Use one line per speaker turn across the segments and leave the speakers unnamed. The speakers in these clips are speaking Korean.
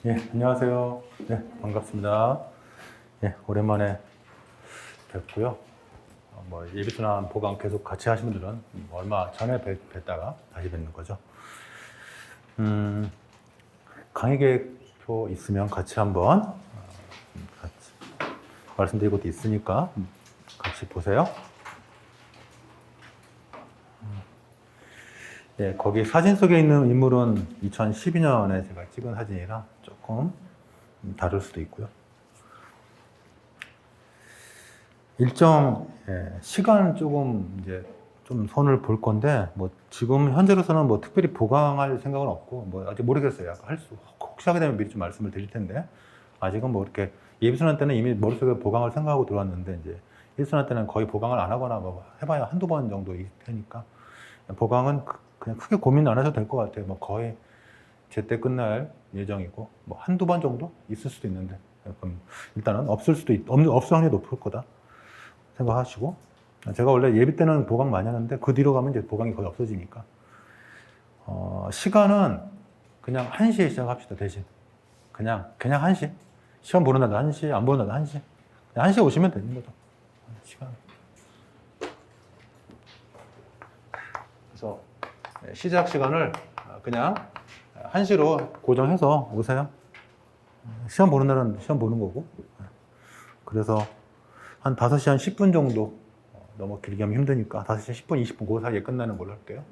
예, 안녕하세요. 네, 반갑습니다. 예, 오랜만에 뵙고요. 예비순환 보강 계속 같이 하신 분들은 얼마 전에 뵀다가 다시 뵙는 거죠. 강의 계획표 있으면 같이 한번 같이 말씀드릴 것도 있으니까 같이 보세요. 예, 거기 사진 속에 있는 인물은 2012년에 제가 찍은 사진이라 조금 다를 수도 있고요. 일정 시간 조금 이제 좀 손을 볼 건데 지금 현재로서는 특별히 보강할 생각은 없고 아직 모르겠어요. 혹시 하게 되면 미리 좀 말씀을 드릴 텐데 아직은 이렇게 예비순환 때는 이미 머릿속에 보강을 생각하고 들어왔는데 이제 일순환 때는 거의 보강을 안 하거나 해봐야 한두 번 정도 되니까 보강은 그냥 크게 고민 안 하셔도 될 것 같아요. 거의 제때 끝날 예정이고 한두 번 정도 있을 수도 있는데 일단은 없을 확률이 높을 거다 생각하시고, 제가 원래 예비 때는 보강 많이 하는데 그 뒤로 가면 이제 보강이 거의 없어지니까 시간은 그냥 1시에 시작합시다. 대신 그냥 1시, 시험 보는 날도 1시, 안 보는 날도 1시, 그냥 1시에 오시면 되는 거죠. 시간. 그래서 시작 시간을 그냥 1시로 고정해서 오세요. 시험 보는 날은 시험 보는 거고. 그래서 한 5시 한 10분 정도, 너무 길게 하면 힘드니까 5시 10분, 20분 그 사이에 끝나는 걸로 할게요.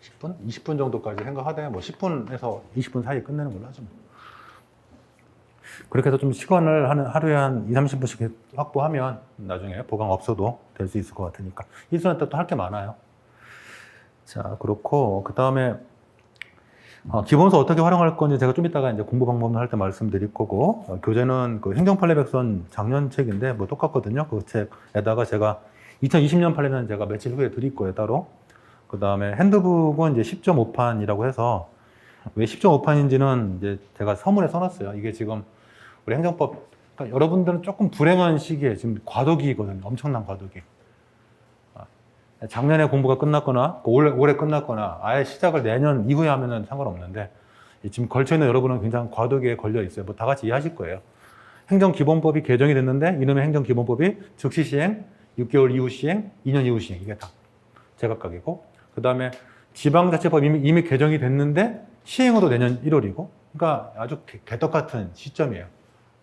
10분? 20분 정도까지 생각하되 10분에서 20분 사이에 끝내는 걸로 하죠. 그렇게 해서 좀 시간을 하루에 한 2, 30분씩 확보하면 나중에 보강 없어도 될 수 있을 것 같으니까. 일순환 때 또 할 게 많아요. 자, 그렇고 그 다음에 기본서 어떻게 활용할 건지 제가 좀 이따가 이제 공부 방법을 할 때 말씀드릴 거고, 교재는 그 행정 판례백선 작년 책인데 똑같거든요. 그 책에다가 제가 2020년 판례는 제가 며칠 후에 드릴 거예요, 따로. 그 다음에 핸드북은 이제 10.5판이라고 해서 왜 10.5판인지는 이제 제가 서문에 써놨어요. 이게 지금 우리 행정법, 그러니까 여러분들은 조금 불행한 시기에 지금 과도기거든요. 엄청난 과도기. 작년에 공부가 끝났거나 올해 끝났거나 아예 시작을 내년 이후에 하면은 상관없는데 지금 걸쳐있는 여러분은 굉장히 과도기에 걸려 있어요. 다 같이 이해하실 거예요. 행정기본법이 개정이 됐는데 이놈의 행정기본법이 즉시 시행, 6개월 이후 시행, 2년 이후 시행, 이게 다 제각각이고, 그 다음에 지방자치법 이미 개정이 됐는데 시행으로 내년 1월이고, 그러니까 아주 개떡같은 시점이에요.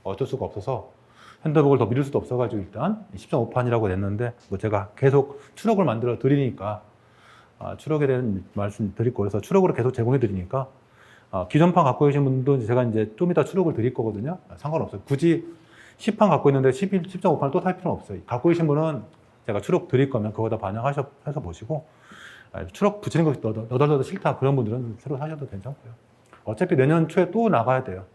어쩔 수가 없어서 핸드북을 더 미룰 수도 없어가지고 일단 10.5판이라고 냈는데 제가 계속 추록을 만들어 드리니까 추록에 대한 말씀 드릴 거라서 추록으로 계속 제공해 드리니까 기존판 갖고 계신 분도 제가 이제 좀 이따 추록을 드릴 거거든요. 상관없어요. 굳이 10판 갖고 있는데 10.5판을 또 살 필요는 없어요. 갖고 계신 분은 제가 추록 드릴 거면 그거다 반영해서 보시고, 추록 붙이는 거 너덜너덜 싫다 그런 분들은 새로 사셔도 괜찮고요. 어차피 내년 초에 또 나가야 돼요.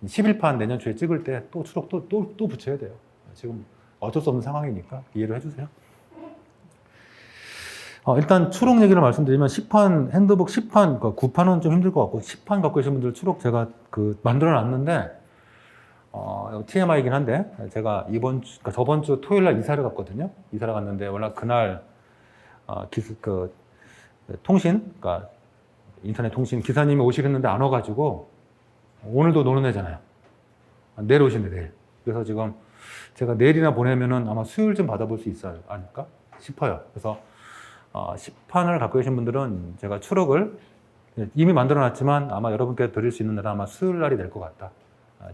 11판 내년 초에 찍을 때 또 추록 또 붙여야 돼요. 지금 어쩔 수 없는 상황이니까 이해를 해주세요. 일단 추록 얘기를 말씀드리면 10판, 핸드북 10판, 9판은 좀 힘들 것 같고 10판 갖고 계신 분들 추록 제가 만들어 놨는데, TMI이긴 한데, 제가 저번 주 토요일 날 이사를 갔거든요. 이사를 갔는데, 워낙 그날, 그러니까 인터넷 통신 기사님이 오시겠는데 안 와가지고, 오늘도 노는 애잖아요. 내일 오신대, 내일. 그래서 지금 제가 내일이나 보내면은 아마 수요일쯤 받아볼 수 있어요. 아닐까 싶어요. 그래서 10판을 갖고 계신 분들은 제가 추록을 이미 만들어 놨지만 아마 여러분께 드릴 수 있는 날은 아마 수요일 날이 될 것 같다.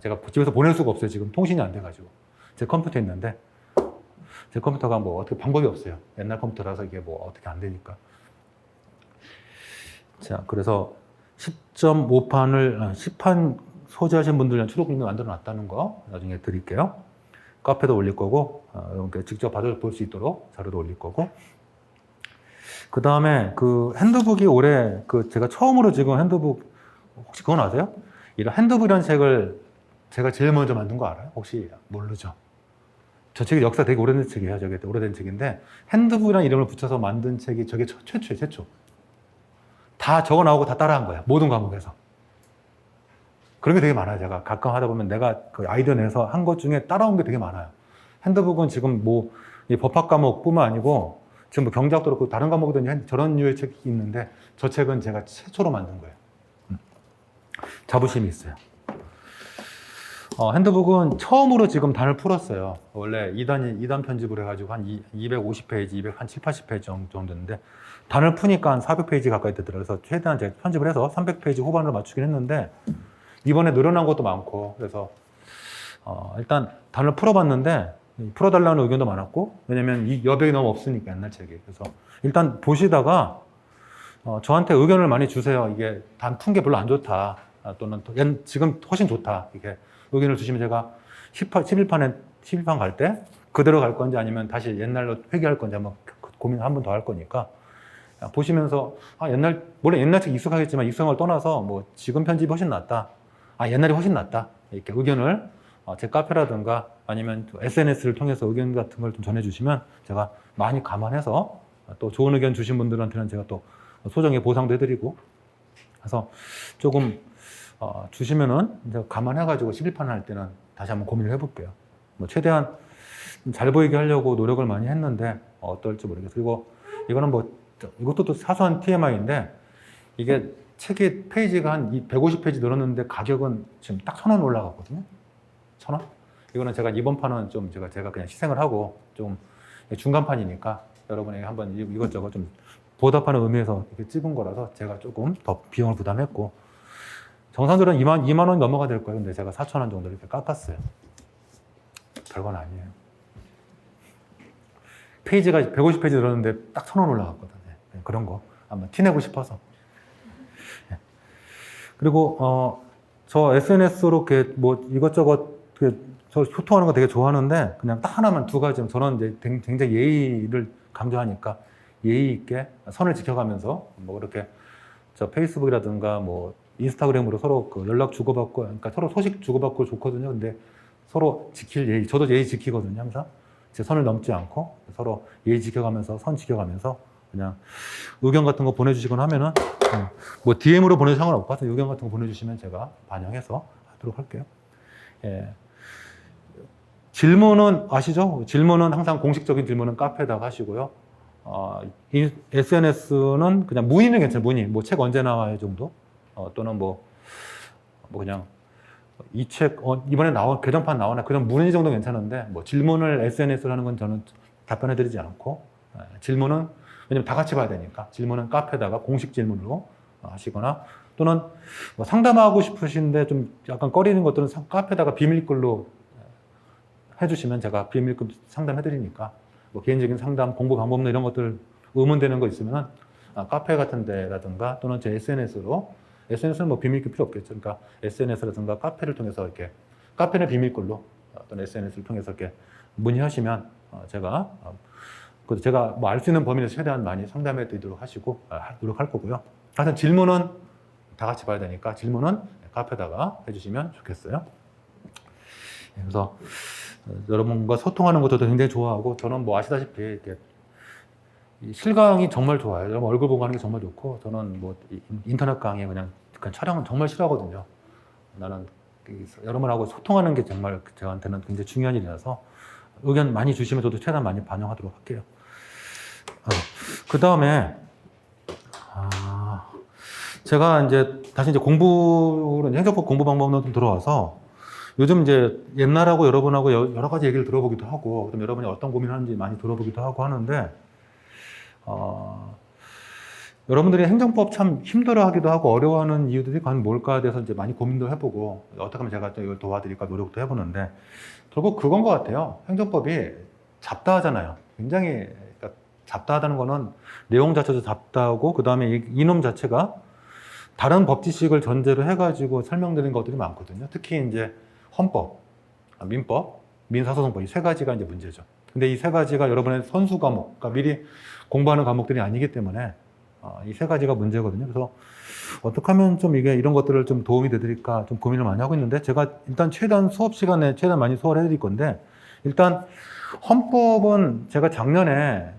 제가 집에서 보낼 수가 없어요. 지금 통신이 안 돼가지고. 제 컴퓨터에 있는데, 제 컴퓨터가 어떻게 방법이 없어요. 옛날 컴퓨터라서 이게 어떻게 안 되니까. 자, 그래서 10.5판을, 10판 소지하신 분들은 추록링을 만들어 놨다는 거 나중에 드릴게요. 카페도 올릴 거고, 여러분께 직접 받아볼 수 있도록 자료도 올릴 거고. 그 다음에 핸드북이 올해 제가 처음으로 지금 핸드북, 혹시 그건 아세요? 이런 핸드북이라는 책을 제가 제일 먼저 만든 거 알아요? 혹시 모르죠? 저 책이 역사 되게 오래된 책이에요. 저게 오래된 책인데, 핸드북이라는 이름을 붙여서 만든 책이 저게 최초예요, 최초. 다 적어 나오고 다 따라한 거예요. 모든 과목에서. 그런 게 되게 많아요. 제가 가끔 하다 보면 내가 아이디어 내서 한 것 중에 따라온 게 되게 많아요. 핸드북은 지금 이 법학 과목뿐만 아니고 지금 뭐 경제학도 그렇고 다른 과목도 저런 류의 책이 있는데 저 책은 제가 최초로 만든 거예요. 자부심이 있어요. 핸드북은 처음으로 지금 단을 풀었어요. 원래 2단 편집을 해가지고 한 250페이지, 한 7, 80페이지 정도인데 단을 푸니까 한 400페이지 가까이 되더라고요. 그래서 최대한 제가 편집을 해서 300페이지 후반으로 맞추긴 했는데 이번에 늘어난 것도 많고 그래서 일단 단을 풀어봤는데 풀어달라는 의견도 많았고 왜냐면 이 여백이 너무 없으니까 옛날 책이. 그래서 일단 보시다가 저한테 의견을 많이 주세요. 이게 단 푼 게 별로 안 좋다. 또는 지금 훨씬 좋다. 이게 의견을 주시면 제가 11판 갈 때 그대로 갈 건지 아니면 다시 옛날로 회귀할 건지 한번 고민 한 번 더 할 거니까 보시면서 원래 옛날 책 익숙하겠지만 익숙한 걸 떠나서 뭐 지금 편집이 훨씬 낫다. 옛날이 훨씬 낫다. 이렇게 의견을 제 카페라든가 아니면 SNS를 통해서 의견 같은 걸 좀 전해주시면 제가 많이 감안해서 또 좋은 의견 주신 분들한테는 제가 또 소정의 보상도 해드리고 그래서 조금 주시면은 이제 감안해가지고 11판 할 때는 다시 한번 고민을 해볼게요. 뭐 최대한 잘 보이게 하려고 노력을 많이 했는데 어떨지 모르겠어요. 그리고 이거는 뭐 이것도 또 사소한 TMI인데 이게 책이 페이지가 한 150페이지 늘었는데 가격은 지금 딱 1,000원 올라갔거든요. 1,000원? 이거는 제가 이번 판은 좀 제가 그냥 희생을 하고 좀 중간판이니까 여러분에게 한번 이것저것 좀 보답하는 의미에서 이렇게 찍은 거라서 제가 조금 더 비용을 부담했고 정상적으로는 2만 원이 넘어가 될 거예요. 근데 제가 4,000원 정도 이렇게 깎았어요. 별건 아니에요. 페이지가 150페이지 늘었는데 딱 1,000원 올라갔거든요. 그런 거 한번 티내고 싶어서. 그리고 저 SNS로 이렇게 뭐 이것저것 저 소통하는 거 되게 좋아하는데 그냥 딱 하나만 두 가지 저는 이제 굉장히 예의를 강조하니까 예의 있게 선을 지켜가면서 뭐 그렇게 저 페이스북이라든가 뭐 인스타그램으로 서로 그 연락 주고받고 그러니까 서로 소식 주고받고 좋거든요. 근데 서로 지킬 예의, 저도 예의 지키거든요. 항상 제 선을 넘지 않고 서로 예의 지켜가면서 선 지켜가면서 그냥 의견 같은 거 보내주시거나 하면은 뭐 DM으로 보내도 상관없고 하여튼 의견 같은 거 보내주시면 제가 반영해서 하도록 할게요. 예. 질문은 아시죠? 질문은 항상 공식적인 질문은 카페에다가 하시고요. SNS는 그냥 문의는 괜찮아요. 문의. 뭐 책 언제 나와요 정도? 또는 뭐 그냥 이 책 이번에 개정판 나오나 그런 문의 정도 괜찮은데 뭐 질문을 SNS로 하는 건 저는 답변해드리지 않고 질문은 왜냐면 다 같이 봐야 되니까 질문은 카페에다가 공식 질문으로 하시거나 또는 뭐 상담하고 싶으신데 좀 약간 꺼리는 것들은 카페에다가 비밀글로 해주시면 제가 비밀글 상담해드리니까 뭐 개인적인 상담, 공부 방법 이런 것들 의문되는 거 있으면 카페 같은 데라든가 또는 제 SNS는 뭐 비밀글 필요 없겠죠. 그러니까 SNS라든가 카페를 통해서 이렇게 카페는 비밀글로 또는 SNS를 통해서 이렇게 문의하시면 제가 뭐 알 수 있는 범위 내에서 최대한 많이 상담해 드리도록 하시고 노력할 거고요. 하여튼 질문은 다 같이 봐야 되니까 질문은 카페에다가 해주시면 좋겠어요. 그래서 여러분과 소통하는 것도 굉장히 좋아하고 저는 뭐 아시다시피 이렇게 실강이 정말 좋아요. 여러분 얼굴 보고 하는 게 정말 좋고 저는 뭐 인터넷 강의 그냥 촬영은 정말 싫어하거든요. 나는 여러분하고 소통하는 게 정말 저한테는 굉장히 중요한 일이라서 의견 많이 주시면 저도 최대한 많이 반영하도록 할게요. 그 다음에 제가 다시 행정법 공부 방법론 좀 들어와서 요즘 옛날하고 여러분하고 여러 가지 얘기를 들어보기도 하고 그다음에 여러분이 어떤 고민을 하는지 많이 들어보기도 하고 하는데 여러분들이 행정법 참 힘들어하기도 하고 어려워하는 이유들이 과연 뭘까에 대해서 많이 고민도 해보고 어떻게 하면 제가 또 이걸 도와드릴까 노력도 해보는데 결국 그건 것 같아요. 행정법이 잡다하잖아요. 굉장히 잡다하다는 거는 내용 자체도 잡다하고 그 다음에 이놈 자체가 다른 법 지식을 전제로 해가지고 설명드리는 것들이 많거든요. 특히 헌법, 민법, 민사소송법 이 세 가지가 문제죠. 근데 이 세 가지가 여러분의 선수 과목, 그러니까 미리 공부하는 과목들이 아니기 때문에 이 세 가지가 문제거든요. 그래서 어떻게 하면 좀 이런 것들을 좀 도움이 되드릴까 좀 고민을 많이 하고 있는데 제가 일단 최대한 수업 시간에 최대한 많이 소화를 해드릴 건데 일단 헌법은 제가 작년에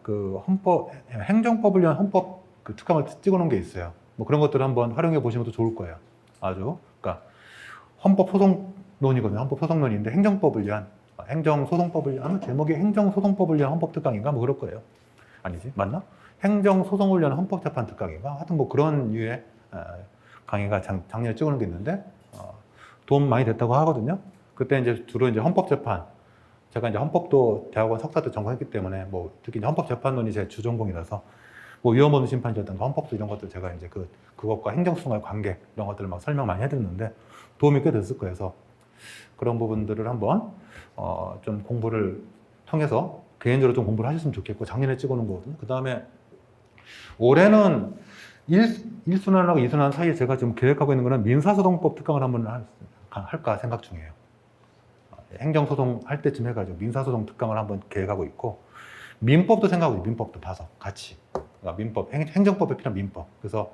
행정법을 위한 헌법 특강을 찍어놓은 게 있어요. 뭐 그런 것들을 한번 활용해 보시면 또 좋을 거예요. 아주. 그러니까 헌법소송론이거든요. 헌법소송론인데 행정법을 위한, 행정소송법을 위한, 아마 제목이 행정소송법을 위한 헌법특강인가 뭐 그럴 거예요. 아니지 맞나? 행정소송훈련 헌법재판 특강인가? 하여튼 뭐 그런 류의 강의가 작년에 찍어놓은 게 있는데 도움 많이 됐다고 하거든요. 그때 이제 주로 이제 헌법재판, 제가 이제 헌법도 대학원 석사도 전공했기 때문에 뭐 특히 이제 헌법재판론이 제 주전공이라서 뭐 위헌법원 심판이라든가 헌법도 이런 것들 제가 이제 그것과 행정소송의 관계 이런 것들을 막 설명 많이 해드렸는데 도움이 꽤 됐을 거예요. 그래서 그런 부분들을 한번 좀 공부를 통해서 개인적으로 좀 공부를 하셨으면 좋겠고 작년에 찍어놓은 거거든요. 그 다음에 올해는 1순환하고 2순환 사이에 제가 지금 계획하고 있는 거는 민사소송법 특강을 한번 할까 생각 중이에요. 행정소송 할 때쯤 해가지고 민사소송 특강을 한번 계획하고 있고 민법도 생각하고 있어요. 민법도 봐서 같이. 그러니까 민법, 행정법에 필요한 민법. 그래서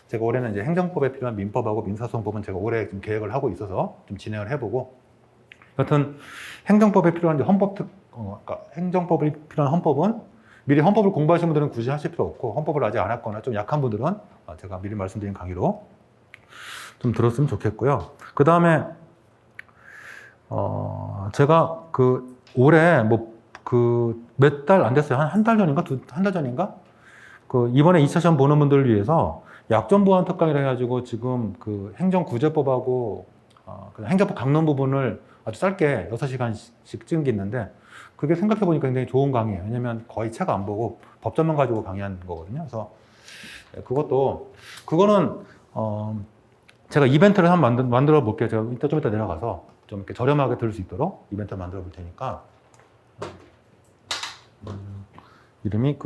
제가 올해는 이제 행정법에 필요한 민법하고 민사소송법은 제가 올해 좀 계획을 하고 있어서 좀 진행을 해보고 여튼 행정법에 필요한 그러니까 행정법에 필요한 헌법은 미리 헌법을 공부하신 분들은 굳이 하실 필요 없고 헌법을 아직 안 했거나 좀 약한 분들은 제가 미리 말씀드린 강의로 좀 들었으면 좋겠고요. 그 다음에 제가 올해 몇 달 안 됐어요. 한 달 전인가? 한 달 전인가? 이번에 2차 시험 보는 분들을 위해서 약점 보완 특강이라 해가지고 지금 행정구제법하고 행정법 강론 부분을 아주 짧게 6시간씩 찍은 게 있는데 그게 생각해보니까 굉장히 좋은 강의예요. 왜냐면 거의 책 안 보고 법전만 가지고 강의한 거거든요. 그래서 그거는 제가 이벤트를 한번 만들어 볼게요. 제가 좀 이따 내려가서 좀 이렇게 저렴하게 들을 수 있도록 이벤트를 만들어 볼 테니까 이름이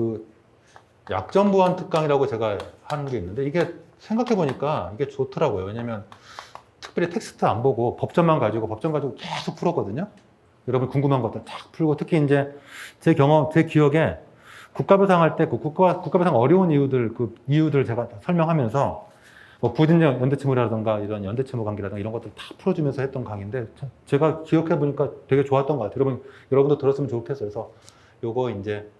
약점 보완 특강이라고 제가 하는 게 있는데 이게 생각해보니까 이게 좋더라고요. 왜냐면 특별히 텍스트 안 보고 법전 가지고 계속 풀었거든요. 여러분 궁금한 것들 쫙 풀고 특히 이제 제 기억에 국가배상 할 때 국가배상 어려운 이유들 제가 설명하면서 뭐 부진적 연대채무라든가 이런 연대채무 관계라든가 이런 것들 다 풀어주면서 했던 강의인데 제가 기억해 보니까 되게 좋았던 것 같아요. 여러분도 들었으면 좋겠어요. 그래서 요거 이제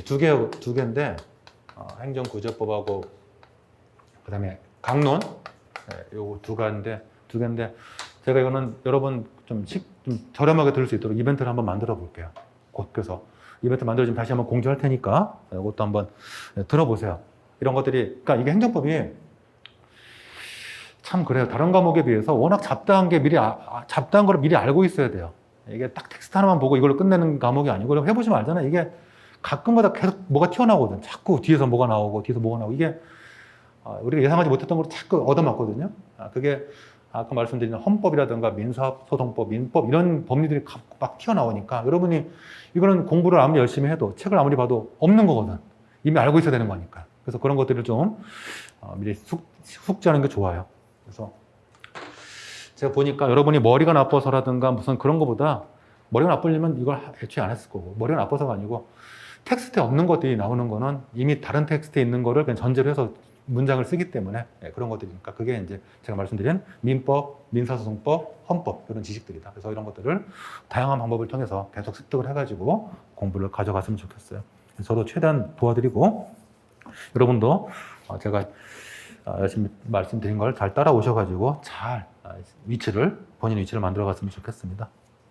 두 개인데 행정구제법하고 그다음에 강론 요거 두 개인데 제가 이거는 여러분 좀 저렴하게 들을 수 있도록 이벤트를 한번 만들어 볼게요. 그래서 이벤트 만들어지면 다시 한번 공지할 테니까 이것도 한번 들어보세요. 이런 것들이 그러니까 이게 행정법이 참 그래요. 다른 과목에 비해서 워낙 잡다한 거를 미리 알고 있어야 돼요. 이게 딱 텍스트 하나만 보고 이걸로 끝내는 과목이 아니고 그럼 해보시면 알잖아요. 이게 가끔마다 계속 뭐가 튀어나오거든. 자꾸 뒤에서 뭐가 나오고 이게 우리가 예상하지 못했던 걸 자꾸 얻어맞거든요. 그게 아까 말씀드린 헌법이라든가 민사소송법, 민법 이런 법리들이 막 튀어나오니까 여러분이 이거는 공부를 아무리 열심히 해도 책을 아무리 봐도 없는 거거든. 이미 알고 있어야 되는 거니까. 그래서 그런 것들을 좀 미리 숙지하는 게 좋아요. 그래서 제가 보니까 여러분이 머리가 나빠서라든가 무슨 그런 거보다 머리가 나쁘려면 이걸 애초에 안 했을 거고 머리가 나빠서가 아니고 텍스트에 없는 것들이 나오는 거는 이미 다른 텍스트에 있는 거를 그냥 전제로 해서 문장을 쓰기 때문에 그런 것들이니까 그게 이제 제가 말씀드린 민법, 민사소송법, 헌법 이런 지식들이다. 그래서 이런 것들을 다양한 방법을 통해서 계속 습득을 해가지고 공부를 가져갔으면 좋겠어요. 저도 최대한 도와드리고 여러분도 제가 열심히 말씀드린 걸 잘 따라오셔가지고 잘 본인 위치를 만들어 갔으면 좋겠습니다.